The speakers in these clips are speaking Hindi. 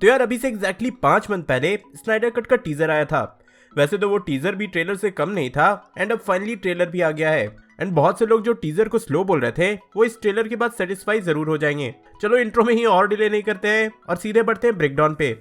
तो यार अभी से एग्जैक्टली 5 मंथ पहले स्नाइडर कट का टीजर आया था। वैसे तो वो टीजर भी ट्रेलर से कम नहीं था एंड अब फाइनली ट्रेलर भी आ गया है। एंड बहुत से लोग जो टीजर को स्लो बोल रहे थे वो इस ट्रेलर के बाद सेटिस्फाई जरूर हो जाएंगे। चलो इंट्रो में ही और डिले नहीं करते हैं और सीधे बढ़ते हैं ब्रेकडाउन पे।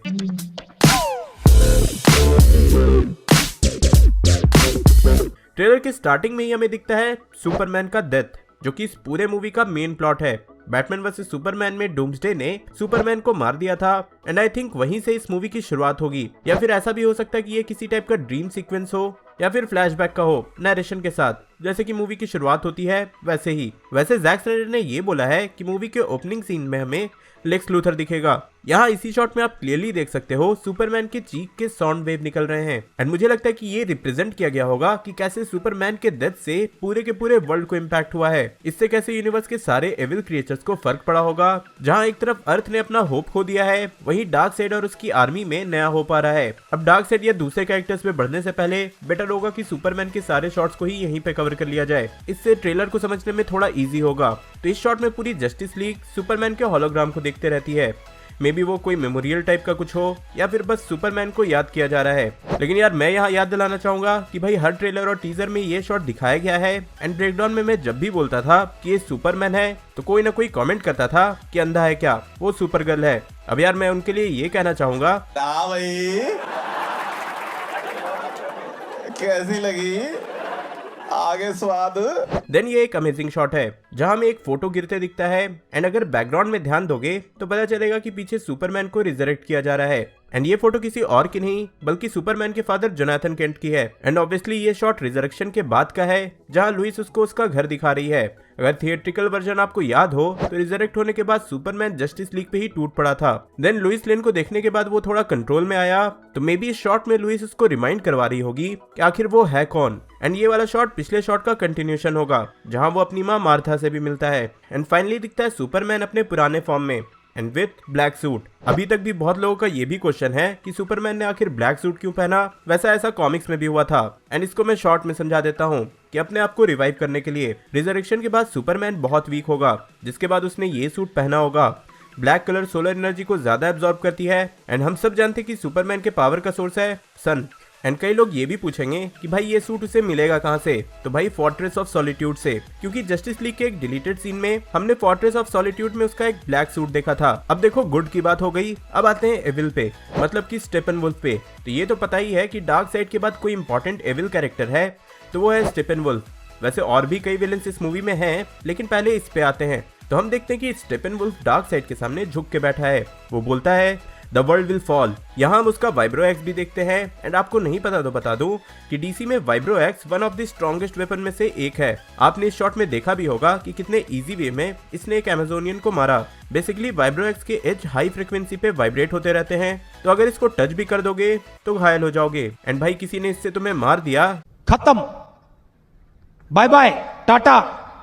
ट्रेलर के स्टार्टिंग में ही हमें दिखता है सुपरमैन का डेथ, जो कि इस पूरे मूवी का मेन प्लॉट है। बैटमैन वर्सेस सुपरमैन में डूम्सडे ने सुपरमैन को मार दिया था एंड आई थिंक वहीं से इस मूवी की शुरुआत होगी, या फिर ऐसा भी हो सकता है कि ये किसी टाइप का ड्रीम सीक्वेंस हो या फिर फ्लैशबैक का हो नरेशन के साथ, जैसे कि मूवी की शुरुआत होती है वैसे ही। वैसे जैक स्नाइडर ने ये बोला है कि मूवी के ओपनिंग सीन में हमें लेक्स लूथर दिखेगा। यहाँ इसी शॉट में आप क्लियरली देख सकते हो सुपरमैन के चीक के साउंड वेव निकल रहे हैं एंड मुझे लगता है कि ये रिप्रेजेंट किया गया होगा कि कैसे सुपरमैन के डेथ से पूरे के पूरे वर्ल्ड को इम्पैक्ट हुआ है। इससे कैसे यूनिवर्स के सारे एविल क्रिएचर्स को फर्क पड़ा होगा। जहाँ एक तरफ अर्थ ने अपना होप खो दिया है, वहीं डार्क साइड और उसकी आर्मी में नया होप आ रहा है। अब डार्क साइड या दूसरे कैरेक्टर्स में बढ़ने से पहले बेटर होगा कि सुपरमैन के सारे शॉट्स को ही यहीं पे कवर कर लिया जाए, इससे ट्रेलर को समझने में थोड़ा इजी होगा। तो इस शॉट में पूरी जस्टिस लीग सुपरमैन के होलोग्राम को देखते रहती है। मे बी वो कोई मेमोरियल टाइप का कुछ हो या फिर बस सुपरमैन को याद किया जा रहा है। लेकिन यार मैं यहाँ याद दिलाना चाहूंगा कि भाई हर ट्रेलर और टीजर में ये शॉट दिखाया गया है एंड ब्रेकडाउन में मैं जब भी बोलता था कि ये सुपरमैन है तो कोई ना कोई कमेंट करता था कि अंधा है क्या, वो सुपर गर्ल है। अब यार मैं उनके लिए ये कहना चाहूंगा, भाई कैसी लगी आगे स्वाद। देन ये एक अमेजिंग शॉट है जहां हमें एक फोटो गिरते दिखता है एंड अगर बैकग्राउंड में ध्यान दोगे तो पता चलेगा कि पीछे सुपरमैन को रिजरेक्ट किया जा रहा है एंड ये फोटो किसी और की नहीं बल्कि सुपरमैन के फादर जोनाथन केंट की है। एंड ऑब्वियसली ये शॉट रिजरेक्शन के बाद का है जहां लुइस उसको उसका घर दिखा रही है। अगर थिएट्रिकल वर्जन आपको याद हो तो रिजरेक्ट होने के बाद सुपरमैन जस्टिस लीग पे ही टूट पड़ा था। देन लुइस लेन को देखने के बाद वो थोड़ा कंट्रोल में आया, तो मे बी इस शॉट में लुइस उसको रिमाइंड करवा रही होगी कि आखिर वो है कौन। एंड ये वाला शॉट पिछले शॉट का कंटिन्यूशन होगा जहां वो अपनी माँ मार्था से भी मिलता है एंड फाइनली दिखता है सुपरमैन अपने पुराने फॉर्म में एंड विथ ब्लैक सूट। अभी तक भी बहुत लोगों का ये भी क्वेश्चन है कि सुपरमैन ने आखिर ब्लैक सूट क्यों पहना। वैसा ऐसा कॉमिक्स में भी हुआ था एंड इसको मैं शॉर्ट में समझा देता हूँ कि अपने आप को रिवाइव करने के लिए रिजरेक्शन के बाद सुपरमैन बहुत वीक होगा, जिसके बाद उसने ये सूट पहना होगा। ब्लैक कलर सोलर एनर्जी को ज्यादा एब्जॉर्ब करती है एंड हम सब जानते हैं कि सुपरमैन के पावर का सोर्स है सन। एंड कई लोग ये भी पूछेंगे कि भाई ये सूट उसे मिलेगा कहाँ से, तो भाई फोर्ट्रेस ऑफ सॉलिट्यूड से, क्योंकि जस्टिस लीग के एक डिलीटेड सीन में हमने फोर्ट्रेस ऑफ सॉलिट्यूड में उसका एक ब्लैक सूट देखा था। अब देखो गुड की बात हो गई, अब आते हैं एविल पे, मतलब कि स्टेपनवुल्फ पे। तो ये तो पता ही है कि डार्क साइड के बाद कोई इंपॉर्टेंट एविल कैरेक्टर है तो वो है स्टेपनवुल्फ। वैसे और भी कई विलेंस इस मूवी में हैं, लेकिन पहले इस पे आते हैं। तो हम देखते हैं कि स्टेपनवुल्फ डार्क साइड के सामने झुक के बैठा है। वो बोलता है द वर्ल्ड विल फॉल। यहाँ हम उसका वाइब्रो एक्स भी देखते हैं एंड आपको नहीं पता तो बता दूं कि डीसी में vibro x one of the strongest weapon में से एक है। आपने इस शॉट में देखा भी होगा कि कितने इजी वे में इसने एक अमेजोनियन को मारा। बेसिकली वाइब्रो एक्स के एज हाई फ्रिक्वेंसी पे वाइब्रेट होते रहते हैं, तो अगर इसको टच भी कर दोगे तो घायल हो जाओगे। एंड भाई किसी ने इससे तुम्हें मार दिया, खत्म, bye bye, tata,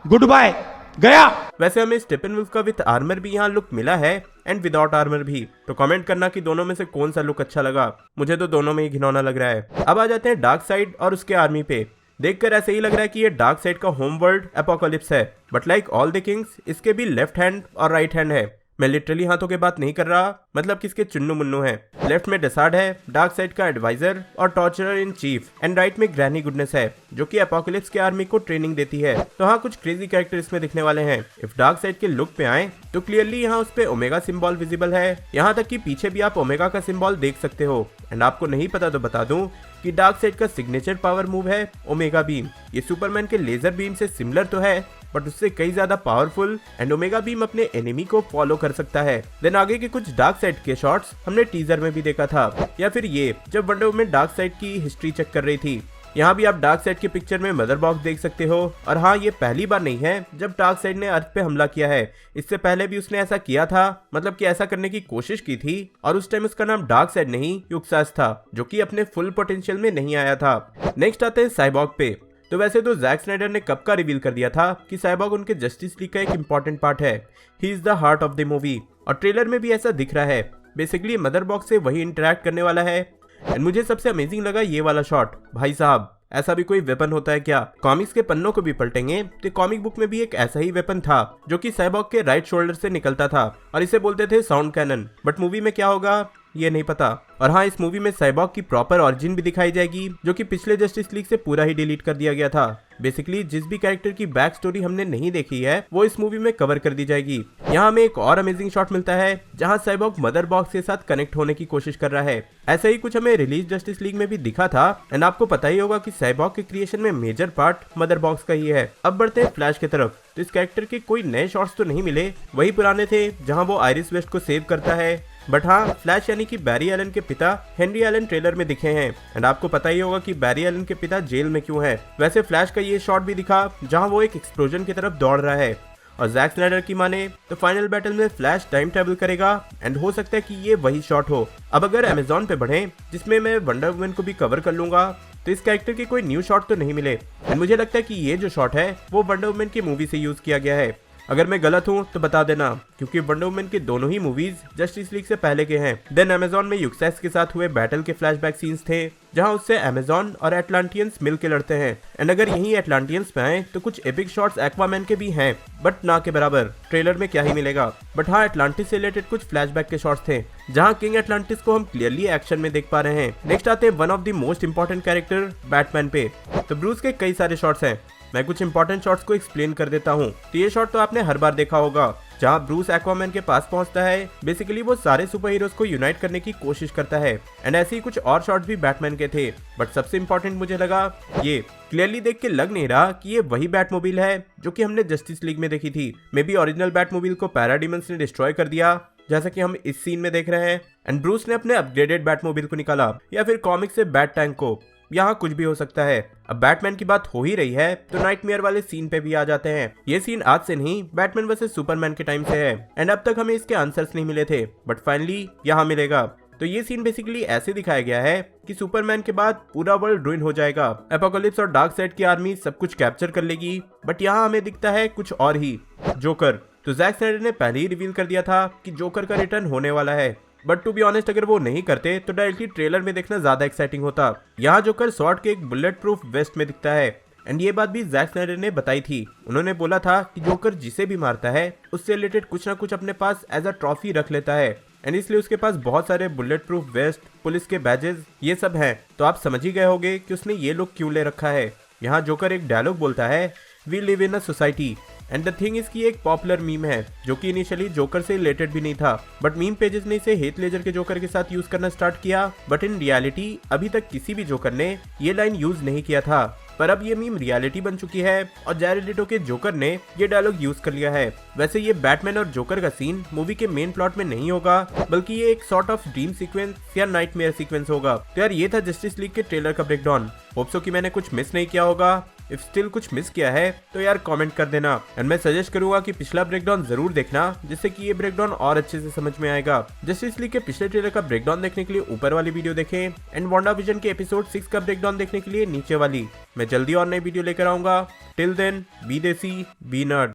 good bye, गया। वैसे हमें स्टेपनवुल्फ का विद आर्मर भी यहाँ लुक मिला है एंड विदाउट आर्मर भी। तो कमेंट करना कि दोनों में से कौन सा लुक अच्छा लगा। मुझे तो दोनों में ही घिनौना लग रहा है। अब आ जाते हैं डार्क साइड और उसके आर्मी पे। देखकर ऐसे ही लग रहा है कि ये डार्क साइड का होम वर्ल्ड एपोकलिप्स है, but like all the Kings इसके भी लेफ्ट हैंड और राइट हैंड है। मैं लिटरली हाथों के बात नहीं कर रहा, मतलब किसके चुन्नू मुन्नू है। लेफ्ट में डेसार्ड है, डार्क साइड का एडवाइजर और torturer in chief, and right में ग्रैनी गुडनेस है जो कि एपोकलिप्स के आर्मी को ट्रेनिंग देती है। तो हाँ, कुछ क्रेजी कैरेक्टर इसमें दिखने वाले हैं। इफ डार्क साइड के लुक पे आए तो क्लियरली यहाँ उस पे ओमेगा सिंबल विजिबल है, यहाँ तक कि पीछे भी आप ओमेगा का सिंबल देख सकते हो। एंड आपको नहीं पता तो बता दूं कि डार्क साइड का सिग्नेचर पावर मूव है ओमेगा बीम। ये सुपरमैन के लेजर बीम से सिमिलर तो है, बट उससे कई ज्यादा पावरफुल एंड ओमेगा बीम अपने एनिमी को फॉलो कर सकता है। देन आगे के कुछ डार्क साइड के शॉट्स हमने टीजर में भी देखा था, या फिर ये जब वंडर वुमन डार्क साइड की हिस्ट्री चेक कर रही थी। यहाँ भी आप डार्क साइड के पिक्चर में मदर बॉक्स देख सकते हो। और हाँ, ये पहली बार नहीं है जब डार्क साइड ने अर्थ पे हमला किया है। इससे पहले भी उसने ऐसा किया था, मतलब कि ऐसा करने की कोशिश की थी, और उस टाइम उसका नाम डार्क साइड नहीं युक्सास था, जो कि अपने फुल पोटेंशियल में नहीं आया था। नेक्स्ट आते हैं साइबॉर्ग पे। तो वैसे तो जैक स्नाइडर ने कब का रिवील कर दिया था कि साइबॉर्ग उनके जस्टिस लीग का एक इंपॉर्टेंट पार्ट है। He is the heart of the movie, और ट्रेलर में भी ऐसा दिख रहा है। बेसिकली मदर बॉक्स से वही इंटरेक्ट करने वाला है। एंड मुझे सबसे अमेजिंग लगा ये वाला शॉट। भाई साहब, ऐसा भी कोई वेपन होता है क्या? कॉमिक्स के पन्नों को भी पलटेंगे तो कॉमिक बुक में भी एक ऐसा ही वेपन था जो कि साइबॉर्ग के राइट शोल्डर से निकलता था और इसे बोलते थे साउंड कैनन। बट मूवी में क्या होगा ये नहीं पता। और हाँ, इस मूवी में साइबॉर्ग की प्रॉपर ऑरिजिन भी दिखाई जाएगी, जो कि पिछले जस्टिस लीग से पूरा ही डिलीट कर दिया गया था। बेसिकली जिस भी कैरेक्टर की बैक स्टोरी हमने नहीं देखी है वो इस मूवी में कवर कर दी जाएगी। यहाँ हमें एक और अमेजिंग शॉट मिलता है जहाँ साइबॉर्ग मदर बॉक्स के साथ कनेक्ट होने की कोशिश कर रहा है। ऐसा ही कुछ हमें रिलीज जस्टिस लीग में भी दिखा था। एंड आपको पता ही होगा कि साइबॉर्ग के क्रिएशन में मेजर पार्ट मदर बॉक्स का ही है। अब बढ़ते हैं फ्लैश की तरफ। तो इस कैरेक्टर के कोई नए शॉट्स तो नहीं मिले, वही पुराने थे जहाँ वो आयरिस वेस्ट को सेव करता है। बट हाँ, फ्लैश यानी कि बैरी एलन के पिता हेनरी एलन ट्रेलर में दिखे हैं। एंड आपको पता ही होगा कि बैरी एलन के पिता जेल में क्यों है। वैसे फ्लैश का ये शॉट भी दिखा जहां वो एक एक्सप्लोजन की तरफ दौड़ रहा है। और जैक स्नाइडर की माने तो फाइनल बैटल में फ्लैश टाइम ट्रेवल करेगा एंड हो सकता है कि ये वही शॉट हो। अब अगर अमेजॉन पे बढ़े जिसमें मैं वंडर वुमन को भी कवर कर लूंगा तो इस कैरेक्टर के कोई न्यू शॉट तो नहीं मिले। एंड मुझे लगता है कि ये जो शॉट है वो वंडर वुमन की मूवी से यूज किया गया है। अगर मैं गलत हूं तो बता देना, क्योंकि वंडर वुमन के दोनों ही मूवीज जस्टिस लीग से पहले के हैं। देन अमेजॉन में यूक्सेस के साथ हुए बैटल के फ्लैशबैक सीन्स थे जहां उससे अमेजॉन और एटलांटियंस मिल के लड़ते हैं। एंड अगर यही एटलांटियंस पे आए तो कुछ एपिक शॉट्स एक्वामैन के भी हैं, बट ना के बराबर। ट्रेलर में क्या ही मिलेगा। बट हाँ, एटलांटिस से रिलेटेड कुछ फ्लैशबैक के शॉट्स थे जहां किंग एटलांटिस को हम क्लियरली एक्शन में देख पा रहे हैं। नेक्स्ट आते हैं one of the most important character Batman पे। तो ब्रूस के कई सारे शॉट्स हैं, मैं कुछ इंपॉर्टेंट शॉट्स को एक्सप्लेन कर देता हूँ। तो ये शॉट तो आपने हर बार देखा होगा जहाँ ब्रूस एक्वामैन के पास पहुंचता है। बेसिकली वो सारे सुपर हीरोज को यूनाइट करने की कोशिश करता है। एंड ऐसे ही कुछ और शॉट्स भी बैटमैन के थे, बट सबसे इंपॉर्टेंट मुझे लगा ये। क्लियरली देख के लग नहीं रहा कि ये वही बैटमोबाइल है जो कि हमने जस्टिस लीग में देखी थी। मे बी ओरिजिनल बैटमोबाइल को पैराडीमंस ने डिस्ट्रॉय कर दिया, जैसा कि हम इस सीन में देख रहे हैं। एंड ब्रूस ने अपने अपग्रेडेड बैटमोबाइल को निकाला, या फिर कॉमिक से बैट टैंक को। यहाँ कुछ भी हो सकता है। अब बैटमैन की बात हो ही रही है तो नाइटमेयर वाले सीन पे भी आ जाते हैं। ये सीन आज से नहीं, बैटमैन वर्सेस सुपरमैन के टाइम से है। एंड अब तक हमें इसके आंसर्स नहीं मिले थे, बट फाइनली यहाँ मिलेगा। तो ये सीन बेसिकली ऐसे दिखाया गया है कि सुपरमैन के बाद पूरा वर्ल्ड रुइन हो जाएगा। एपोकलिप्स और डार्क साइड की आर्मी सब कुछ कैप्चर कर लेगी। बट यहाँ हमें दिखता है कुछ और ही, जोकर। तो जैक स्नाइडर ने पहले ही रिवील कर दिया था कि जोकर का रिटर्न होने वाला है। बट टू बी ऑनेस्ट, अगर वो नहीं करते तो डायरेक्टली ट्रेलर में देखना ज्यादा एक्साइटिंग होता। यहाँ जोकर स्वॉर्ड के एक बुलेट प्रूफ वेस्ट में दिखता है। एंड ये बात भी जैक स्नाइडर ने बताई थी। उन्होंने बोला था कि जोकर जिसे भी मारता है उससे रिलेटेड कुछ ना कुछ अपने पास एज अ ट्रॉफी रख लेता है। एंड इसलिए उसके पास बहुत सारे बुलेट प्रूफ वेस्ट, पुलिस के बैजेस, ये सब हैं। तो आप समझ ही गए होंगे कि उसने ये लुक क्यों ले रखा है। यहाँ जोकर एक डायलॉग बोलता है, we live in a society. And the thing इसकी एक पॉपुलर मीम है जो कि इनिशियली जोकर से रिलेटेड भी नहीं था, बट मीम पेजेस ने इसे हीथ लेजर के जोकर के साथ यूज करना स्टार्ट किया। बट इन रियलिटी अभी तक किसी भी जोकर ने ये लाइन यूज नहीं किया था, पर अब ये मीम रियलिटी बन चुकी है और जैरेड लेटो के जोकर ने ये डायलॉग यूज कर लिया है। वैसे ये बैटमैन और जोकर का सीन मूवी के मेन प्लॉट में नहीं होगा, बल्कि ये एक सॉर्ट ऑफ ड्रीम सीक्वेंस या नाइटमेयर सीक्वेंस होगा। तो यार ये था जस्टिस लीग के ट्रेलर का ब्रेकडाउन। होप सो कि मैंने कुछ मिस नहीं किया होगा। इफ स्टिल कुछ मिस किया है तो यार कमेंट कर देना। एंड मैं सजेस्ट करूंगा कि पिछला ब्रेकडाउन जरूर देखना, जिससे कि ये ब्रेकडाउन और अच्छे से समझ में आएगा। जस्टिस लीग के पिछले ट्रेलर का ब्रेकडाउन देखने के लिए ऊपर वाली वीडियो देखें, एंड वांडाविजन के एपिसोड 6 का ब्रेकडाउन देखने के लिए नीचे वाली। मैं जल्दी और नई वीडियो लेकर आऊंगा। टिल देन, बी देसी, बी नर्ड।